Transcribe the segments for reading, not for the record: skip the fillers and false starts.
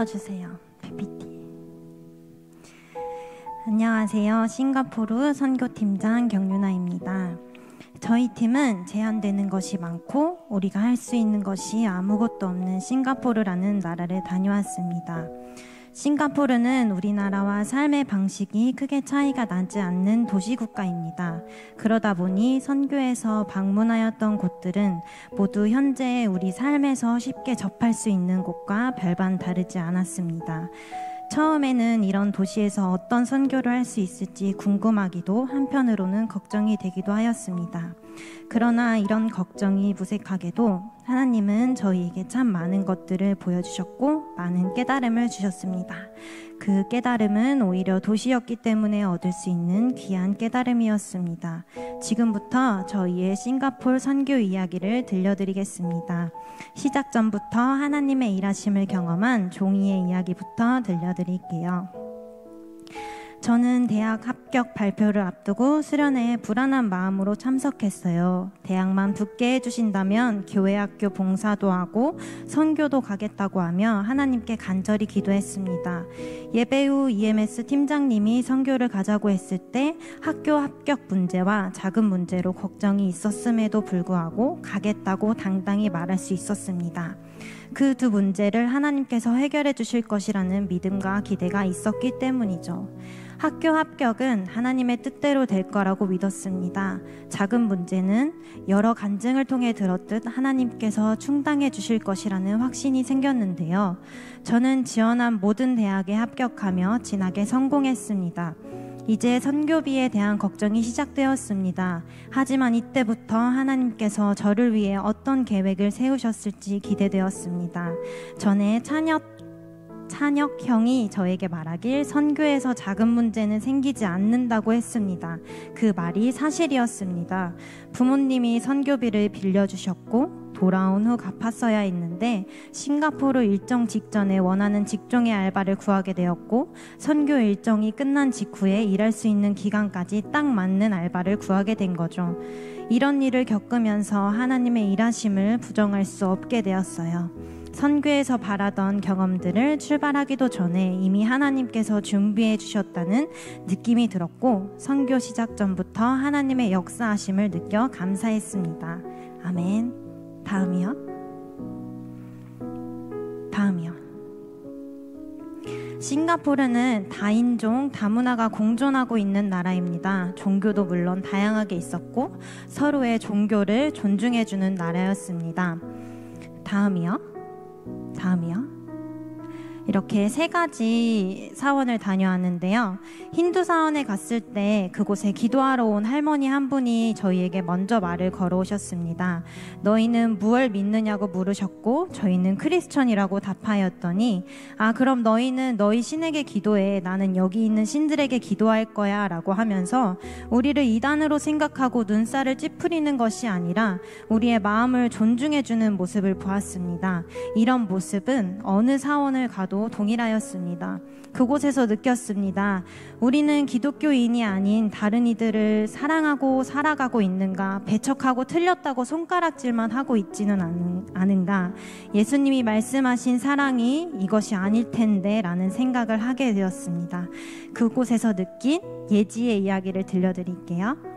틀어주세요. PPT. 안녕하세요. 싱가포르 선교팀장 경유나입니다. 저희 팀은 제한되는 것이 많고 우리가 할 수 있는 것이 아무것도 없는 싱가포르라는 나라를 다녀왔습니다. 싱가포르는 우리나라와 삶의 방식이 크게 차이가 나지 않는 도시국가입니다. 그러다 보니 선교에서 방문하였던 곳들은 모두 현재 우리 삶에서 쉽게 접할 수 있는 곳과 별반 다르지 않았습니다. 처음에는 이런 도시에서 어떤 선교를 할 수 있을지 궁금하기도 한편으로는 걱정이 되기도 하였습니다. 그러나 이런 걱정이 무색하게도 하나님은 저희에게 참 많은 것들을 보여주셨고 많은 깨달음을 주셨습니다. 그 깨달음은 오히려 도시였기 때문에 얻을 수 있는 귀한 깨달음이었습니다. 지금부터 저희의 싱가포르 선교 이야기를 들려드리겠습니다. 시작 전부터 하나님의 일하심을 경험한 종이의 이야기부터 들려드릴게요. 저는 대학 합격 발표를 앞두고 수련회에 불안한 마음으로 참석했어요. 대학만 붙게 해주신다면 교회 학교 봉사도 하고 선교도 가겠다고 하며 하나님께 간절히 기도했습니다. 예배 후 EMS 팀장님이 선교를 가자고 했을 때 학교 합격 문제와 자금 문제로 걱정이 있었음에도 불구하고 가겠다고 당당히 말할 수 있었습니다. 그 두 문제를 하나님께서 해결해 주실 것이라는 믿음과 기대가 있었기 때문이죠. 학교 합격은 하나님의 뜻대로 될 거라고 믿었습니다. 자금 문제는 여러 간증을 통해 들었듯 하나님께서 충당해 주실 것이라는 확신이 생겼는데요. 저는 지원한 모든 대학에 합격하며 진학에 성공했습니다. 이제 선교비에 대한 걱정이 시작되었습니다. 하지만 이때부터 하나님께서 저를 위해 어떤 계획을 세우셨을지 기대되었습니다. 전에 찬혁 형이 저에게 말하길 선교에서 자금 문제는 생기지 않는다고 했습니다. 그 말이 사실이었습니다. 부모님이 선교비를 빌려주셨고 돌아온 후 갚았어야 했는데 싱가포르 일정 직전에 원하는 직종의 알바를 구하게 되었고 선교 일정이 끝난 직후에 일할 수 있는 기간까지 딱 맞는 알바를 구하게 된 거죠. 이런 일을 겪으면서 하나님의 일하심을 부정할 수 없게 되었어요. 선교에서 바라던 경험들을 출발하기도 전에 이미 하나님께서 준비해 주셨다는 느낌이 들었고 선교 시작 전부터 하나님의 역사하심을 느껴 감사했습니다. 아멘. 다음이요. 싱가포르는 다인종, 다문화가 공존하고 있는 나라입니다. 종교도 물론 다양하게 있었고 서로의 종교를 존중해주는 나라였습니다. 다음이요. 이렇게 세 가지 사원을 다녀왔는데요. 힌두 사원에 갔을 때 그곳에 기도하러 온 할머니 한 분이 저희에게 먼저 말을 걸어오셨습니다. 너희는 무엇을 믿느냐고 물으셨고 저희는 크리스천이라고 답하였더니 그럼 너희는 너희 신에게 기도해. 나는 여기 있는 신들에게 기도할 거야 라고 하면서 우리를 이단으로 생각하고 눈살을 찌푸리는 것이 아니라 우리의 마음을 존중해주는 모습을 보았습니다. 이런 모습은 어느 사원을 가도 동일하였습니다. 그곳에서 느꼈습니다. 우리는 기독교인이 아닌 다른 이들을 사랑하고 살아가고 있는가, 배척하고 틀렸다고 손가락질만 하고 있지는 않은가, 예수님이 말씀하신 사랑이 이것이 아닐 텐데 라는 생각을 하게 되었습니다. 그곳에서 느낀 예지의 이야기를 들려드릴게요.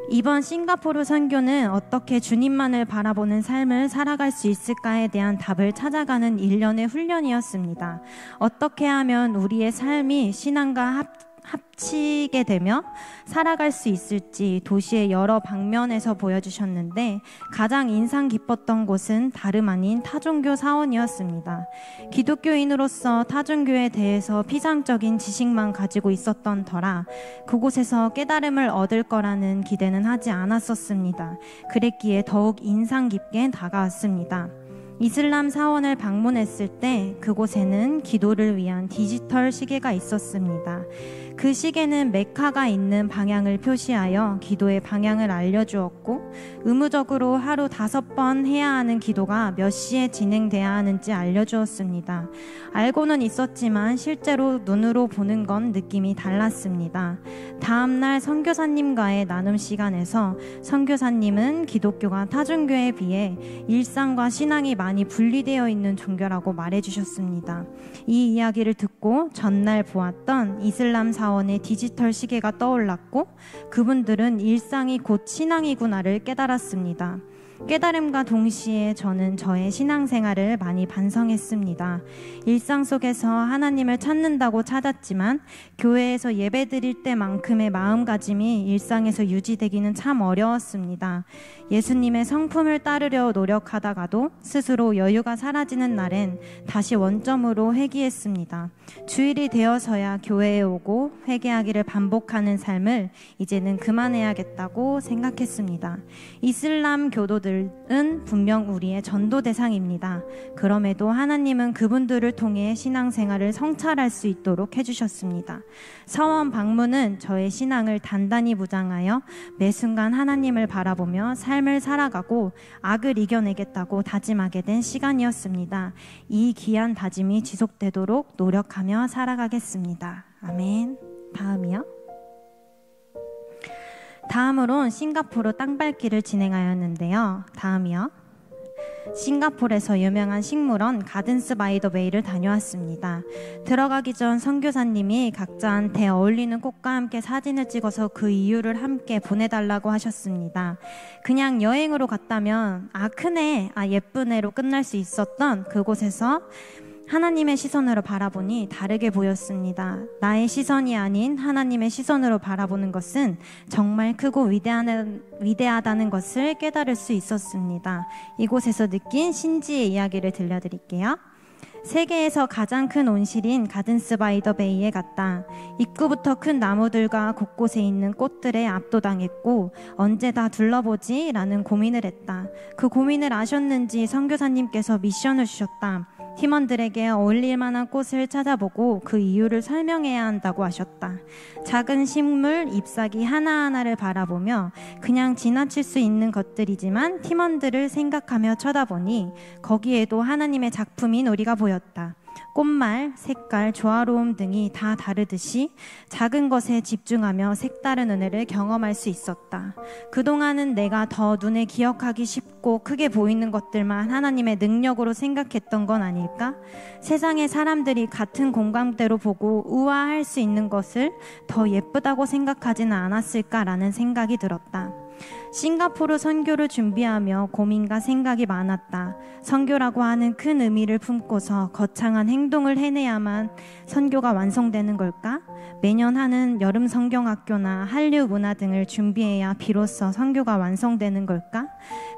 이번 싱가포르 선교는 어떻게 주님만을 바라보는 삶을 살아갈 수 있을까에 대한 답을 찾아가는 일련의 훈련이었습니다. 어떻게 하면 우리의 삶이 신앙과 합치게 되며 살아갈 수 있을지 도시의 여러 방면에서 보여주셨는데 가장 인상 깊었던 곳은 다름 아닌 타종교 사원이었습니다. 기독교인으로서 타종교에 대해서 피상적인 지식만 가지고 있었던 터라 그곳에서 깨달음을 얻을 거라는 기대는 하지 않았었습니다. 그랬기에 더욱 인상 깊게 다가왔습니다. 이슬람 사원을 방문했을 때 그곳에는 기도를 위한 디지털 시계가 있었습니다. 그 시계는 메카가 있는 방향을 표시하여 기도의 방향을 알려주었고, 의무적으로 하루 5번 해야 하는 기도가 몇 시에 진행돼야 하는지 알려주었습니다. 알고는 있었지만 실제로 눈으로 보는 건 느낌이 달랐습니다. 다음날 선교사님과의 나눔 시간에서 선교사님은 기독교가 타종교에 비해 일상과 신앙이 많이 분리되어 있는 종교라고 말해주셨습니다. 이 이야기를 듣고 전날 보았던 이슬람 사원의 디지털 시계가 떠올랐고, 그분들은 일상이 곧 신앙이구나를 깨달았습니다. 깨달음과 동시에 저는 저의 신앙생활을 많이 반성했습니다. 일상 속에서 하나님을 찾는다고 찾았지만 교회에서 예배드릴 때만큼의 마음가짐이 일상에서 유지되기는 참 어려웠습니다. 예수님의 성품을 따르려 노력하다가도 스스로 여유가 사라지는 날엔 다시 원점으로 회귀했습니다. 주일이 되어서야 교회에 오고 회개하기를 반복하는 삶을 이제는 그만해야겠다고 생각했습니다. 이슬람 교도들은 분명 우리의 전도 대상입니다. 그럼에도 하나님은 그분들을 통해 신앙생활을 성찰할 수 있도록 해주셨습니다. 서원 방문은 저의 신앙을 단단히 무장하여 매 순간 하나님을 바라보며 삶을 살아가고 악을 이겨내겠다고 다짐하게 된 시간이었습니다. 이 귀한 다짐이 지속되도록 노력하며 살아가겠습니다. 아멘. 다음으론 싱가포르 땅밟기를 진행하였는데요. 다음이요. 싱가포르에서 유명한 식물원 가든스 바이 더 베이를 다녀왔습니다. 들어가기 전 선교사님이 각자한테 어울리는 꽃과 함께 사진을 찍어서 그 이유를 함께 보내달라고 하셨습니다. 그냥 여행으로 갔다면 크네, 예쁘네로 끝날 수 있었던 그곳에서 하나님의 시선으로 바라보니 다르게 보였습니다. 나의 시선이 아닌 하나님의 시선으로 바라보는 것은 정말 크고 위대하다는 것을 깨달을 수 있었습니다. 이곳에서 느낀 신지의 이야기를 들려드릴게요. 세계에서 가장 큰 온실인 가든스 바이 더 베이에 갔다. 입구부터 큰 나무들과 곳곳에 있는 꽃들에 압도당했고 언제 다 둘러보지? 라는 고민을 했다. 그 고민을 아셨는지 선교사님께서 미션을 주셨다. 팀원들에게 어울릴 만한 꽃을 찾아보고 그 이유를 설명해야 한다고 하셨다. 작은 식물 잎사귀 하나하나를 바라보며 그냥 지나칠 수 있는 것들이지만 팀원들을 생각하며 쳐다보니 거기에도 하나님의 작품인 우리가 보였다. 꽃말, 색깔, 조화로움 등이 다 다르듯이 작은 것에 집중하며 색다른 은혜를 경험할 수 있었다. 그동안은 내가 더 눈에 기억하기 쉽고 크게 보이는 것들만 하나님의 능력으로 생각했던 건 아닐까? 세상의 사람들이 같은 공감대로 보고 우아할 수 있는 것을 더 예쁘다고 생각하지는 않았을까라는 생각이 들었다. 싱가포르 선교를 준비하며 고민과 생각이 많았다. 선교라고 하는 큰 의미를 품고서 거창한 행동을 해내야만 선교가 완성되는 걸까? 매년 하는 여름 성경학교나 한류 문화 등을 준비해야 비로소 선교가 완성되는 걸까?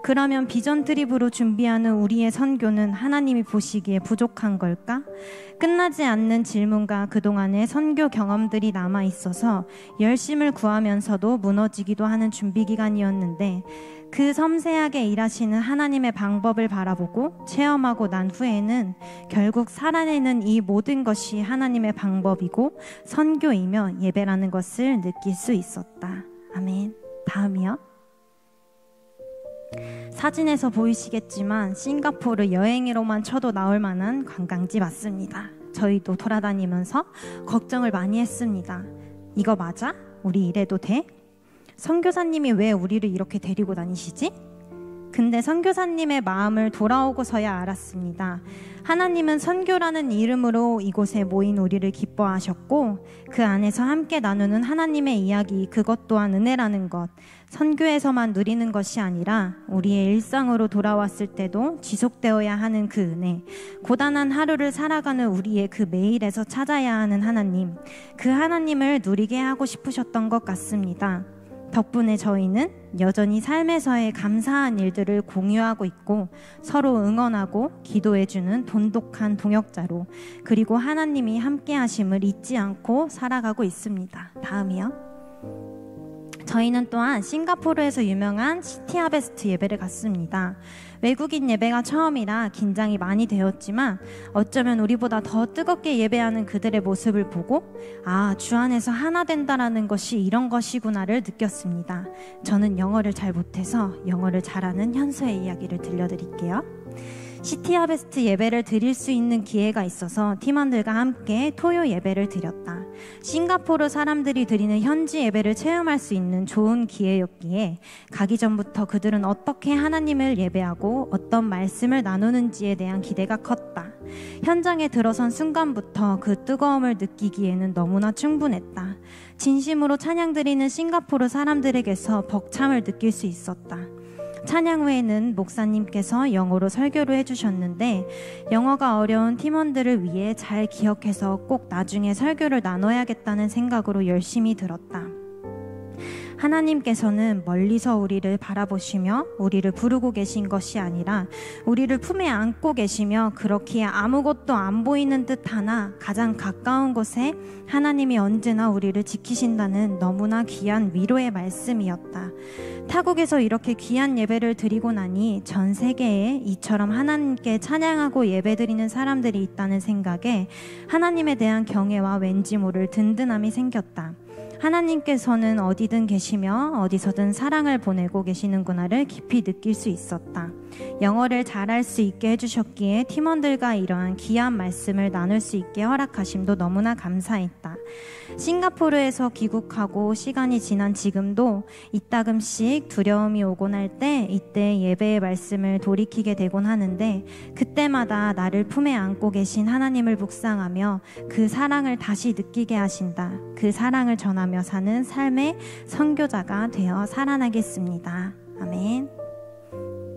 그러면 비전 트립으로 준비하는 우리의 선교는 하나님이 보시기에 부족한 걸까? 끝나지 않는 질문과 그동안의 선교 경험들이 남아있어서 열심을 구하면서도 무너지기도 하는 준비기간이었는데 그 섬세하게 일하시는 하나님의 방법을 바라보고 체험하고 난 후에는 결국 살아내는 이 모든 것이 하나님의 방법이고 선교이며 예배라는 것을 느낄 수 있었다. 아멘. 다음이요. 사진에서 보이시겠지만 싱가포르 여행으로만 쳐도 나올 만한 관광지 맞습니다. 저희도 돌아다니면서 걱정을 많이 했습니다. 이거 맞아? 우리 이래도 돼? 선교사님이 왜 우리를 이렇게 데리고 다니시지? 근데 선교사님의 마음을 돌아오고서야 알았습니다. 하나님은 선교라는 이름으로 이곳에 모인 우리를 기뻐하셨고 그 안에서 함께 나누는 하나님의 이야기, 그것 또한 은혜라는 것, 선교에서만 누리는 것이 아니라 우리의 일상으로 돌아왔을 때도 지속되어야 하는 그 은혜, 고단한 하루를 살아가는 우리의 그 매일에서 찾아야 하는 하나님, 그 하나님을 누리게 하고 싶으셨던 것 같습니다. 덕분에 저희는 여전히 삶에서의 감사한 일들을 공유하고 있고 서로 응원하고 기도해주는 돈독한 동역자로, 그리고 하나님이 함께 하심을 잊지 않고 살아가고 있습니다. 다음이요. 저희는 또한 싱가포르에서 유명한 시티하베스트 예배를 갔습니다. 외국인 예배가 처음이라 긴장이 많이 되었지만 어쩌면 우리보다 더 뜨겁게 예배하는 그들의 모습을 보고 주 안에서 하나 된다라는 것이 이런 것이구나를 느꼈습니다. 저는 영어를 잘 못해서 영어를 잘하는 현서의 이야기를 들려드릴게요. 시티하베스트 예배를 드릴 수 있는 기회가 있어서 팀원들과 함께 토요 예배를 드렸다. 싱가포르 사람들이 드리는 현지 예배를 체험할 수 있는 좋은 기회였기에 가기 전부터 그들은 어떻게 하나님을 예배하고 어떤 말씀을 나누는지에 대한 기대가 컸다. 현장에 들어선 순간부터 그 뜨거움을 느끼기에는 너무나 충분했다. 진심으로 찬양 드리는 싱가포르 사람들에게서 벅참을 느낄 수 있었다. 찬양 후에는 목사님께서 영어로 설교를 해주셨는데 영어가 어려운 팀원들을 위해 잘 기억해서 꼭 나중에 설교를 나눠야겠다는 생각으로 열심히 들었다. 하나님께서는 멀리서 우리를 바라보시며 우리를 부르고 계신 것이 아니라 우리를 품에 안고 계시며 그렇기에 아무것도 안 보이는 듯하나 가장 가까운 곳에 하나님이 언제나 우리를 지키신다는 너무나 귀한 위로의 말씀이었다. 타국에서 이렇게 귀한 예배를 드리고 나니 전 세계에 이처럼 하나님께 찬양하고 예배드리는 사람들이 있다는 생각에 하나님에 대한 경외와 왠지 모를 든든함이 생겼다. 하나님께서는 어디든 계시며 어디서든 사랑을 보내고 계시는구나를 깊이 느낄 수 있었다. 영어를 잘할 수 있게 해주셨기에 팀원들과 이러한 귀한 말씀을 나눌 수 있게 허락하심도 너무나 감사했다. 싱가포르에서 귀국하고 시간이 지난 지금도 이따금씩 두려움이 오곤 할 때 이때 예배의 말씀을 돌이키게 되곤 하는데 그때마다 나를 품에 안고 계신 하나님을 묵상하며 그 사랑을 다시 느끼게 하신다. 그 사랑을 전하며 사는 삶의 선교자가 되어 살아나겠습니다. 아멘.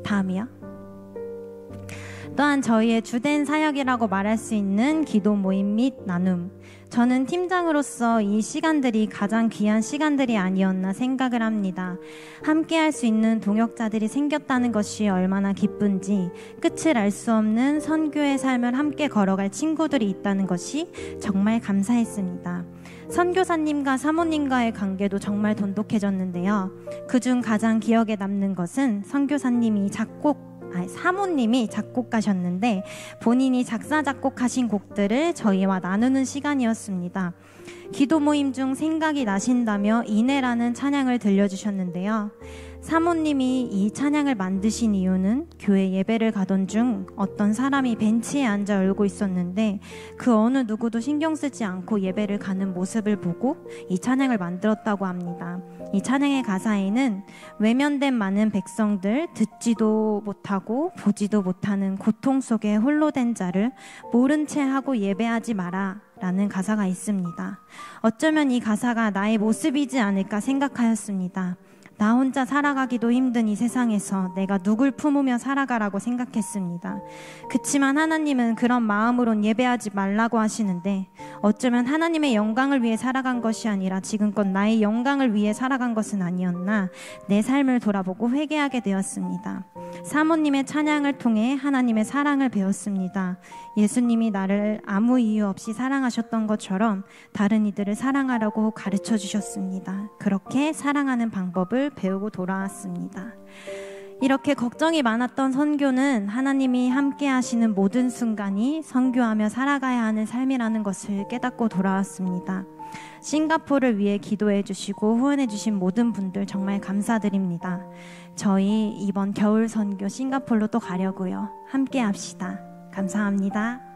다음이요. 또한 저희의 주된 사역이라고 말할 수 있는 기도 모임 및 나눔. 저는 팀장으로서 이 시간들이 가장 귀한 시간들이 아니었나 생각을 합니다. 함께 할 수 있는 동역자들이 생겼다는 것이 얼마나 기쁜지, 끝을 알 수 없는 선교의 삶을 함께 걸어갈 친구들이 있다는 것이 정말 감사했습니다. 선교사님과 사모님과의 관계도 정말 돈독해졌는데요. 그중 가장 기억에 남는 것은 사모님이 작곡가셨는데 본인이 작사 작곡하신 곡들을 저희와 나누는 시간이었습니다. 기도 모임 중 생각이 나신다며 이내라는 찬양을 들려주셨는데요. 사모님이 이 찬양을 만드신 이유는 교회 예배를 가던 중 어떤 사람이 벤치에 앉아 울고 있었는데 그 어느 누구도 신경 쓰지 않고 예배를 가는 모습을 보고 이 찬양을 만들었다고 합니다. 이 찬양의 가사에는 외면된 많은 백성들, 듣지도 못하고 보지도 못하는 고통 속에 홀로 된 자를 모른 채 하고 예배하지 마라 라는 가사가 있습니다. 어쩌면 이 가사가 나의 모습이지 않을까 생각하였습니다. 나 혼자 살아가기도 힘든 이 세상에서 내가 누굴 품으며 살아가라고 생각했습니다. 그치만 하나님은 그런 마음으론 예배하지 말라고 하시는데 어쩌면 하나님의 영광을 위해 살아간 것이 아니라 지금껏 나의 영광을 위해 살아간 것은 아니었나 내 삶을 돌아보고 회개하게 되었습니다. 사모님의 찬양을 통해 하나님의 사랑을 배웠습니다. 예수님이 나를 아무 이유 없이 사랑하셨던 것처럼 다른 이들을 사랑하라고 가르쳐 주셨습니다. 그렇게 사랑하는 방법을 배우고 돌아왔습니다. 이렇게 걱정이 많았던 선교는 하나님이 함께 하시는 모든 순간이 선교하며 살아가야 하는 삶이라는 것을 깨닫고 돌아왔습니다. 싱가포르를 위해 기도해 주시고 후원해 주신 모든 분들 정말 감사드립니다. 저희 이번 겨울 선교 싱가포르로 또 가려고요. 함께 합시다. 감사합니다.